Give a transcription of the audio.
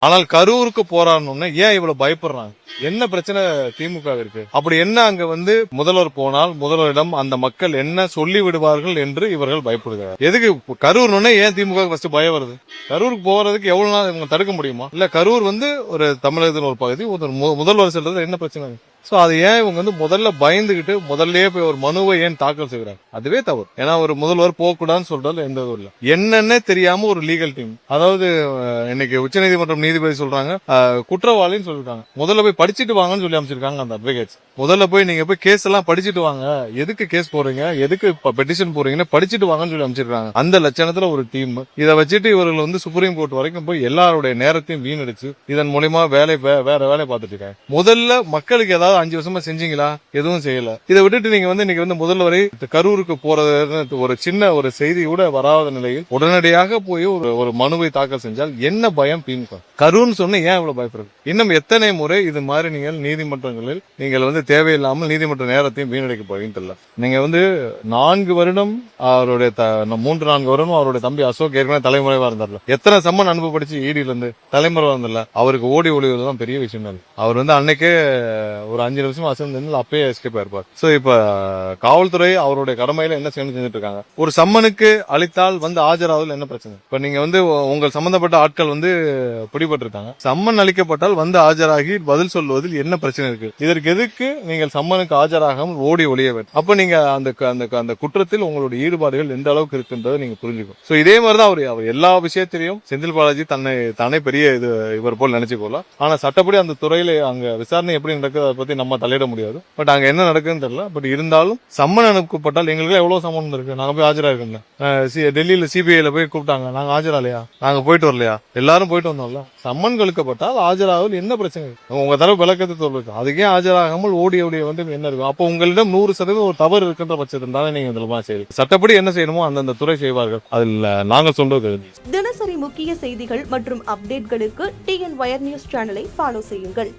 ஆனால் கரூருக்கு போராடணும்னா ஏன் இவ்வளவு பயப்படுறாங்க? என்ன பிரச்சனை திமுக இருக்கு? அப்படி என்ன அங்க வந்து முதல்வர் போனால் முதல்வரிடம் அந்த மக்கள் என்ன சொல்லி விடுவார்கள் என்று இவர்கள் பயப்படுகிறார். எதுக்கு கரூர்னு ஏன் திமுக ஃபர்ஸ்ட் பயம் வருது? கரூருக்கு போறதுக்கு எவ்வளவு நாள் இவங்க தடுக்க முடியுமா? இல்ல கரூர் வந்து ஒரு தமிழகத்தின் ஒரு பகுதி, முதல்வர் செல்றது என்ன பிரச்சனை? சோ அது ஏன் இவங்க வந்து முதல்ல பயந்துகிட்டு முதல்லயே போய் ஒரு மனுவை ஏன் தாக்கல் செய்யறாங்க? அதுவே தவறு. ஏன்னா ஒரு முதல்வர் போக கூடாதுன்னு சொல்றது எந்த ஊர்ல என்னன்னே தெரியாம ஒரு லீகல் டீம், அதாவது இன்னைக்கு உச்சநீதிமன்றம் நீதிபதி சொல்றாங்க குற்றவாளின்னு சொல்லிருக்காங்க. முதல்ல போய் படிச்சுட்டு வாங்கன்னு சொல்லி அமைச்சிருக்காங்க அந்த அட்வொகேட்ஸ். முதல்ல போய் நீங்க போய் கேஸ் எல்லாம் படிச்சுட்டு வாங்க, எதுக்கு கேஸ் போறீங்க, எதுக்கு பெட்டிஷன் போறீங்கன்னு படிச்சுட்டு வாங்கன்னு சொல்லி அமைச்சிருக்காங்க. அந்த லட்சணத்துல ஒரு டீம் இதை வச்சுட்டு இவர்கள் வந்து சுப்ரீம் கோர்ட் வரைக்கும் போய் எல்லாருடைய நேரத்தையும் வீணடிச்சு இதன் மூலமா வேற வேலை பார்த்துட்டு இருக்காங்க. முதல்ல மக்களுக்கு ஏதாவது 5 வருஷமா செஞ்சீங்களா? எதுவும் செய்யல. இதை விட்டுட்டு நீங்க வந்து இன்னைக்கு வந்து முதல்வரை கரூருக்கு போறது ஒரு சின்ன ஒரு செய்தி கூட வராத நிலையில் உடனடியாக போய் ஒரு மனுவை தாக்கல் செஞ்சால் என்ன பயம் திமுக? கரூர்னு சொன்ன ஏன் இவ்வளவு பயப்படுறது? இன்னும் எத்தனை முறை இது மாதிரி நீங்கள் நீதிமன்றங்களில் நீங்கள் வந்து தேவையில்லாமல் நீதிமன்ற நேரத்தையும் வீணடிக்க போவீங்க. நீங்க வந்து 4 வருடம் அவருடைய 3-4 வருடம் அவருடைய தம்பி அசோக் ஏற்கனவே தலைமுறைவா இருந்தார்ல, எத்தனை சம்மன் அனுப்பப்படிச்சு ஈடியில இருந்து தலைமுறை வந்தல, அவருக்கு ஓடி ஒளிவதுதான் பெரிய விஷயம். அவர் வந்து அன்னைக்கே ஒரு 5 நிமிஷம் அசந்து அப்பயே எஸ்கேப் ஆயிருப்பார். சோ இப்ப காவல்துறை அவருடைய கடமையில என்ன செஞ்சுட்டு இருக்காங்க? ஒரு சம்மனுக்கு அளித்தால் வந்து ஆஜராவதில் என்ன பிரச்சனை? இப்ப நீங்க வந்து உங்கள் சம்பந்தப்பட்ட ஆட்கள் வந்து பிடிபட்டிருக்காங்க, சம்மன் அளிக்கப்பட்டால் வந்து ஆஜராகி பதில் சொல்வதில் என்ன பிரச்சனை இருக்கு? இதற்கு எதுக்கு நீங்கள் சம்மனுக்கு ஆஜராகாமல் ஓடி ஒளிய வேண்டும்? அப்ப நீங்க அந்த குற்றத்தில் உங்களுடைய ஈடுபாடுகள் எந்த அளவுக்கு இருக்குன்றதை நீங்க புரிஞ்சுக்கும். சோ இதே மாதிரிதான் அவர் எல்லா விஷயத்திலையும் செந்தில் பாலாஜி தானே பெரிய இவர் போல் நினைச்சுக்கோல. ஆனா சட்டப்படி அந்த துறையில அங்க விசாரணை எப்படி நடக்குது அதை பத்தி நம்ம தலையிட முடியாது. பட் அங்க என்ன நடக்குதுன்னு தெரியல. பட் இருந்தாலும் சம்மன் அனுப்பப்பட்டால் எங்களுக்கு எவ்வளவு சம்மன் இருக்கு, நாங்க போய் ஆஜராயிருக்கோம்ல. டெல்லியில சிபிஐல போய் கூப்பிட்டாங்க, நாங்க ஆஜராலையா? நாங்க போயிட்டு வரலையா? எல்லாரும் போயிட்டு வந்தோம்ல. சம்மன் கழுக்கப்பட்டால் ஆஜராவல் என்ன பிரச்சனை? உங்க தரப்பு விளக்கத்தை சொல்லுங்க. அதுக்கே ஆஜராகாமல் ஓடி வந்து என்ன இருக்கும்? அப்போ உங்களிடம் 100% ஒரு தவறு இருக்கின்ற பட்சத்தில் தானே நீங்க இதெல்லாம் செய்யுங்க. சட்டப்படி என்ன செய்யணுமோ அந்தந்த துறை செய்வார்கள். அதில் நாங்கள் சொல்றது. தினசரி முக்கிய செய்திகள் மற்றும் அப்டேட்களுக்கு TN Wire News சேனலை ஃபாலோ செய்யுங்கள்.